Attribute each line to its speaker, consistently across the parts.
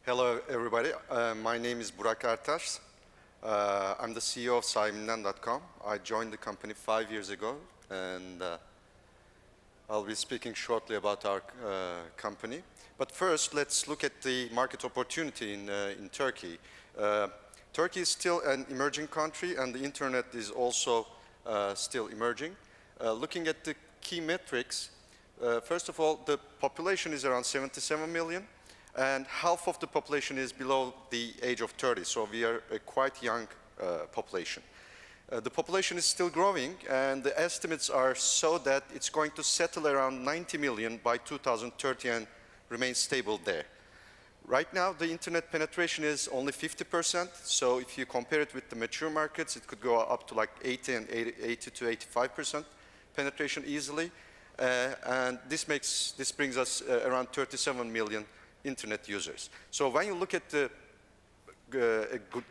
Speaker 1: Hello, everybody. My name is Burak Ertas. I'm the CEO of Sahibinden.com. I joined the company 5 years ago, and I'll be speaking shortly about our company. But first, let's look at the market opportunity in Turkey. Turkey is still an emerging country, and the internet is also still emerging. Looking at the key metrics, first of all, the population is around 77 million. And half of the population is below the age of 30, so we are a quite young population. The population is still growing, and the estimates are so that it's going to settle around 90 million by 2030 and remain stable there. Right now, the internet penetration is only 50%, so if you compare it with the mature markets, it could go up to like 80 to 85% penetration easily. And this brings us around 37 million internet users. So when you look at the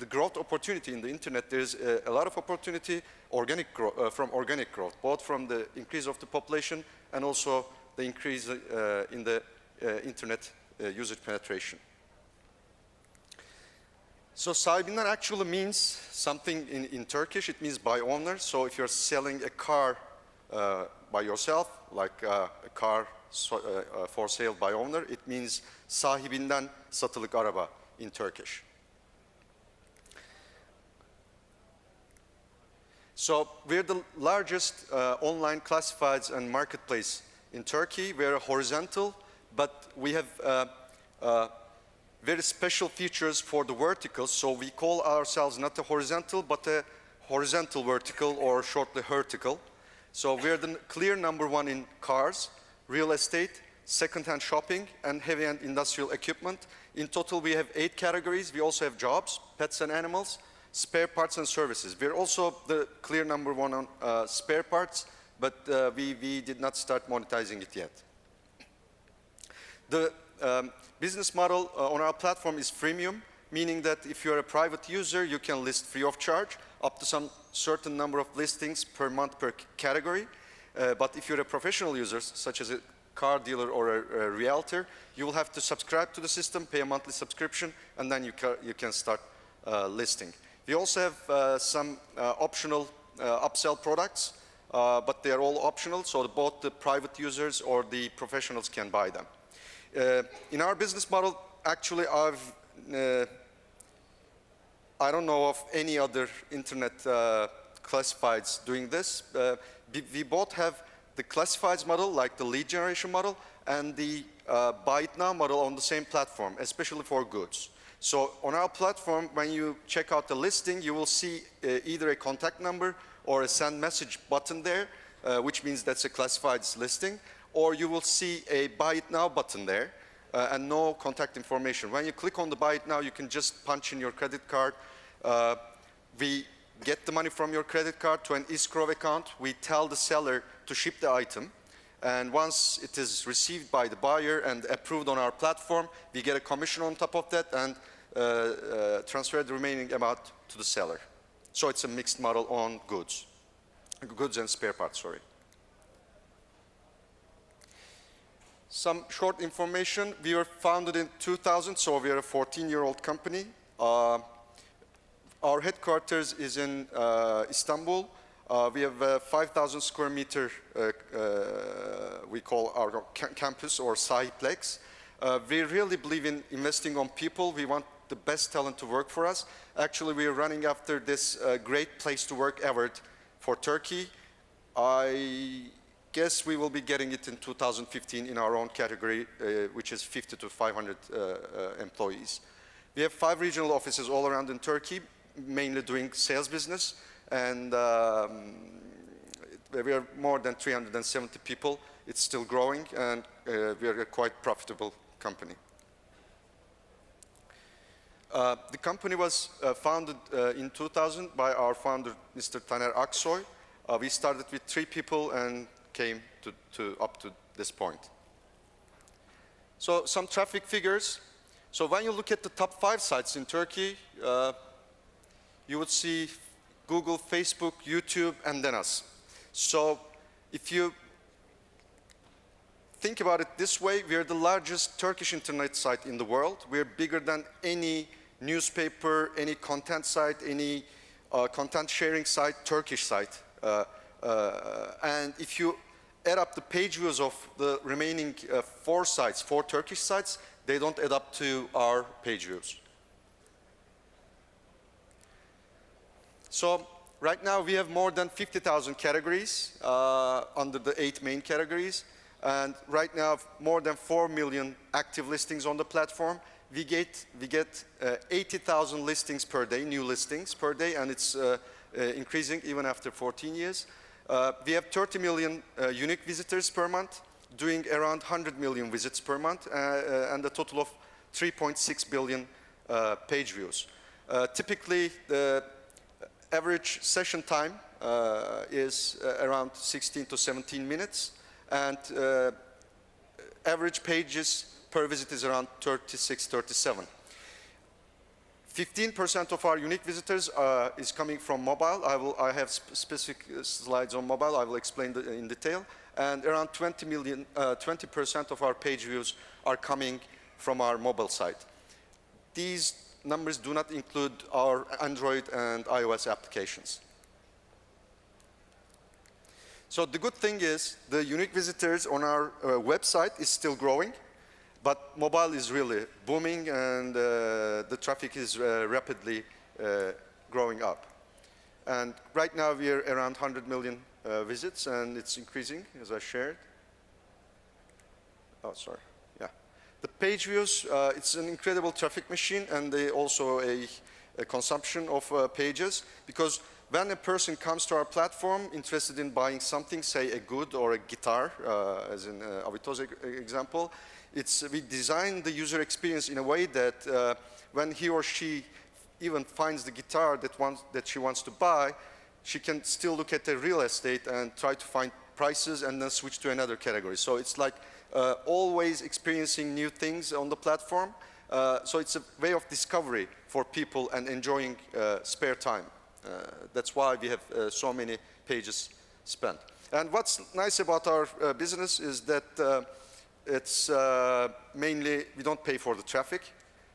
Speaker 1: growth opportunity in the internet, there's a lot of opportunity from organic growth, both from the increase of the population and also the increase in the internet usage penetration. So Sahibinden actually means something in Turkish. It means by owner. So if you're selling a car by yourself, like a car for sale by owner, it means Sahibinden satılık araba in Turkish. So we're the largest online classifieds and marketplace in Turkey. We're horizontal, but we have very special features for the verticals. So we call ourselves not a horizontal, but a horizontal vertical, or shortly vertical. So we're the clear #1 in cars, real estate, second-hand shopping, and heavy-end industrial equipment. In total, we have 8 categories. We also have jobs, pets and animals, spare parts and services. We're also the clear #1 on spare parts, but we did not start monetizing it yet. The business model on our platform is freemium, meaning that if you're a private user, you can list free of charge, up to some certain number of listings per month per category. But if you're a professional user, such as a car dealer or a realtor, you will have to subscribe to the system, pay a monthly subscription, and then you can start listing. We also have some optional upsell products, but they are all optional, so both the private users or the professionals can buy them. In our business model, actually, I don't know of any other internet classifieds doing this. We both have the classifieds model, like the lead generation model, and the buy it now model on the same platform, especially for goods. So on our platform, when you check out the listing, you will see either a contact number or a send message button there, which means that's a classifieds listing, or you will see a buy it now button there, and no contact information. When you click on the buy it now, you can just punch in your credit card. We get the money from your credit card to an escrow account. We tell the seller to ship the item. And once it is received by the buyer and approved on our platform, we get a commission on top of that and transfer the remaining amount to the seller. So it's a mixed model on goods and spare parts, sorry. Some short information. We were founded in 2000, so we are a 14-year-old company. Our headquarters is in Istanbul. We have a 5,000 square meter, we call our campus, or Sahiplex. We really believe in investing on people. We want the best talent to work for us. Actually, we are running after this great place to work ever for Turkey. I guess we will be getting it in 2015 in our own category, which is 50 to 500 employees. We have 5 regional offices all around in Turkey, mainly doing sales business, and we are more than 370 people. It's still growing, and we are a quite profitable company. The company was founded in 2000 by our founder, Mr. Taner Aksoy. We started with 3 people and came up to this point. So some traffic figures. So when you look at the top 5 sites in Turkey, you would see Google, Facebook, YouTube, and then us. So if you think about it this way, we are the largest Turkish internet site in the world. We're bigger than any newspaper, any content site, any content sharing site, Turkish site. And if you add up the page views of the remaining four Turkish sites, they don't add up to our page views. So right now we have more than 50,000 categories under the 8 main categories. And right now more than 4 million active listings on the platform. We get 80,000 listings per day, new listings per day, and it's increasing even after 14 years. We have 30 million unique visitors per month, doing around 100 million visits per month, and a total of 3.6 billion page views. Typically, the average session time is around 16 to 17 minutes, and average pages per visit is around 36, 37. 15% of our unique visitors is coming from mobile. I have specific slides on mobile. I will explain in detail. And around 20% of our page views are coming from our mobile site. These numbers do not include our Android and iOS applications. So the good thing is the unique visitors on our website is still growing. But mobile is really booming, and the traffic is rapidly growing up. And right now we are around 100 million visits, and it's increasing, as I shared. Oh, sorry. Yeah. The page views, it's an incredible traffic machine, and also a consumption of pages, because when a person comes to our platform interested in buying something, say a good or a guitar, as in Avito's example, we design the user experience in a way that when he or she even finds the guitar that she wants to buy, she can still look at the real estate and try to find prices and then switch to another category. So it's like always experiencing new things on the platform. So it's a way of discovery for people and enjoying spare time. That's why we have so many pages spent. And what's nice about our business is that it's mainly, we don't pay for the traffic.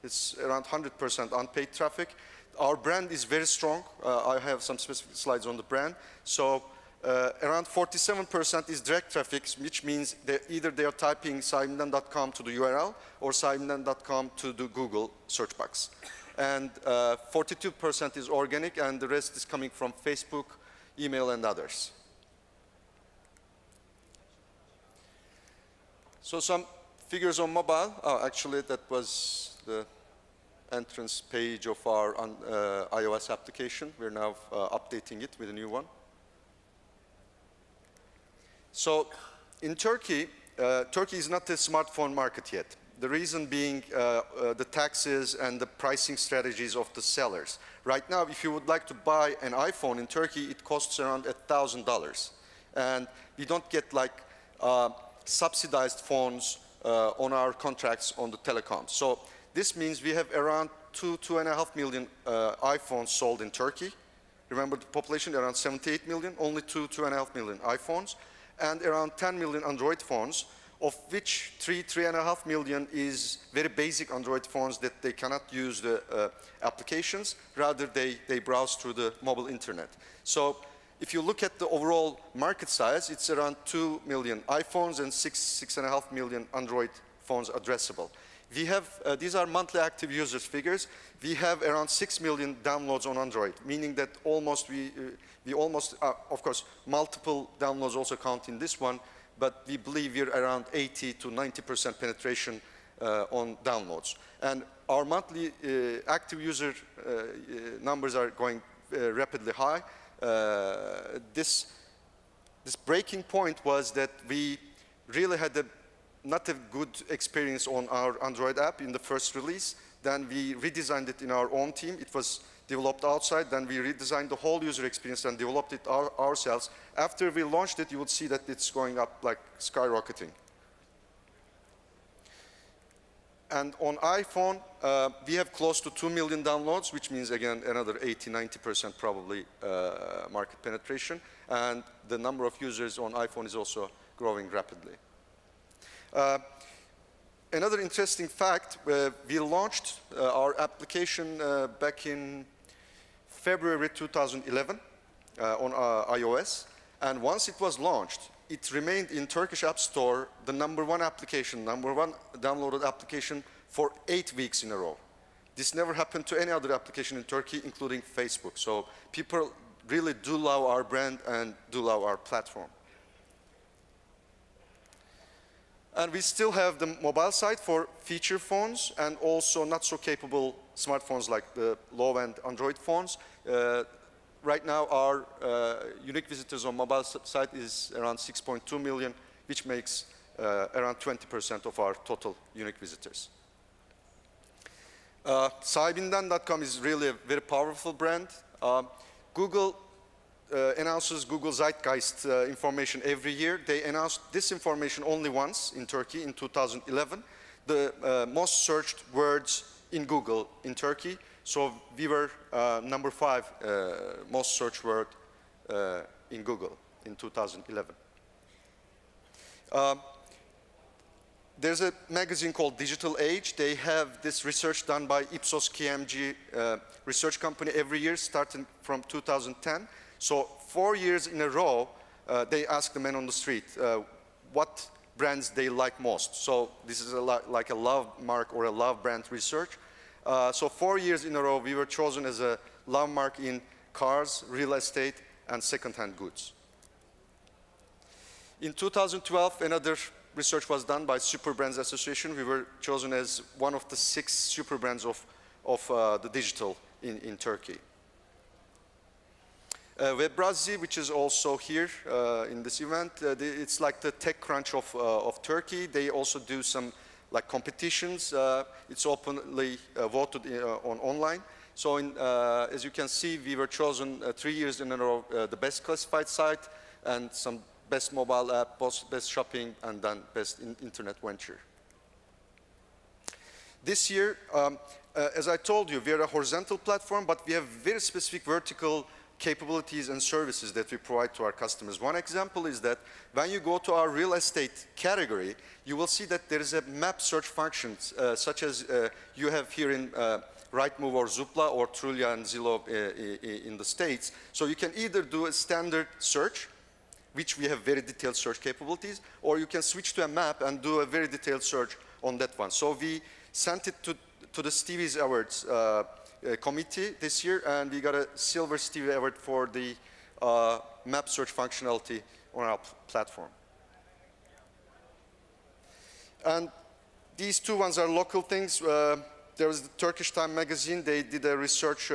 Speaker 1: It's around 100% unpaid traffic. Our brand is very strong. I have some specific slides on the brand. So around 47% is direct traffic, which means that either they are typing sahibinden.com to the URL or sahibinden.com to the Google search box. And 42% is organic, and the rest is coming from Facebook, email, and others. So some figures on mobile. Oh, actually, that was the entrance page of our iOS application. We're now updating it with a new one. So in Turkey, Turkey is not a smartphone market yet. The reason being the taxes and the pricing strategies of the sellers. Right now, if you would like to buy an iPhone in Turkey, it costs around $1,000. And we don't get like subsidized phones on our contracts on the telecom. So this means we have around 2.5 million iPhones sold in Turkey. Remember the population around 78 million, only 2.5 million iPhones, and around 10 million Android phones, of which 3.5 million is very basic Android phones that they cannot use the applications, rather they browse through the mobile internet. So if you look at the overall market size, it's around 2 million iPhones and 6.5 million Android phones addressable. We have, these are monthly active users figures. We have around 6 million downloads on Android, meaning that we almost, of course, multiple downloads also count in this one, but we believe we're around 80 to 90% penetration on downloads. And our monthly active user numbers are going rapidly high. This breaking point was that we really had not a good experience on our Android app in the first release. Then we redesigned it in our own team. It was developed outside. Then we redesigned the whole user experience and developed it ourselves. After we launched it, you would see that it's going up like skyrocketing. And on iPhone, we have close to 2 million downloads, which means, again, another 80–90% probably market penetration. And the number of users on iPhone is also growing rapidly. Another interesting fact, we launched our application back in February 2011 on iOS, and once it was launched, it remained in Turkish App Store the #1 application, #1 downloaded application for 8 weeks in a row. This never happened to any other application in Turkey, including Facebook. So people really do love our brand and do love our platform. And we still have the mobile side for feature phones and also not so capable smartphones like the low-end Android phones. Right now our unique visitors on mobile site is around 6.2 million, which makes around 20% of our total unique visitors. Sahibinden.com is really a very powerful brand. Google announces Google Zeitgeist information every year. They announced this information only once in Turkey in 2011, the most searched words in Google in Turkey. So we were #5 most searched word in Google in 2011. There's a magazine called Digital Age. They have this research done by Ipsos KMG research company every year, starting from 2010. So 4 years in a row, they ask the men on the street what brands they like most. So this is like a love mark or a love brand research. So 4 years in a row, we were chosen as a love mark in cars, real estate, and second-hand goods. In 2012, another research was done by Super Brands Association. We were chosen as one of the 6 super brands of the digital in Turkey. Webrazi, which is also here in this event, it's like the TechCrunch of Turkey. They also do some like competitions. It's openly voted on online. So as you can see, we were chosen 3 years in a row the best classified site and some best mobile app, best shopping, and then best internet venture. This year, as I told you, we are a horizontal platform, but we have very specific vertical capabilities and services that we provide to our customers. One example is that when you go to our real estate category, you will see that there is a map search function, such as you have here in Rightmove or Zoopla or Trulia and Zillow in the States. So you can either do a standard search, which we have very detailed search capabilities, or you can switch to a map and do a very detailed search on that one. So we sent it to the Stevie's Awards committee this year, and we got a silver Stevie Award for the map search functionality on our platform. And these two ones are local things. There was the Turkish Time magazine. They did a research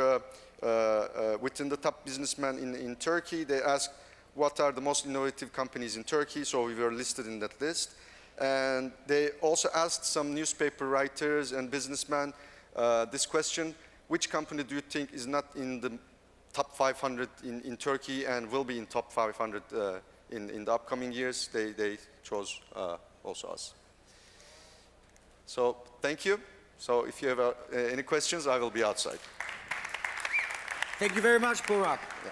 Speaker 1: within the top businessmen in Turkey. They asked what are the most innovative companies in Turkey, so we were listed in that list. And they also asked some newspaper writers and businessmen this question: which company do you think is not in the top 500 in Turkey and will be in top 500 in the upcoming years? They chose also us. So thank you. So if you have any questions, I will be outside.
Speaker 2: Thank you very much, Burak.
Speaker 1: Yeah.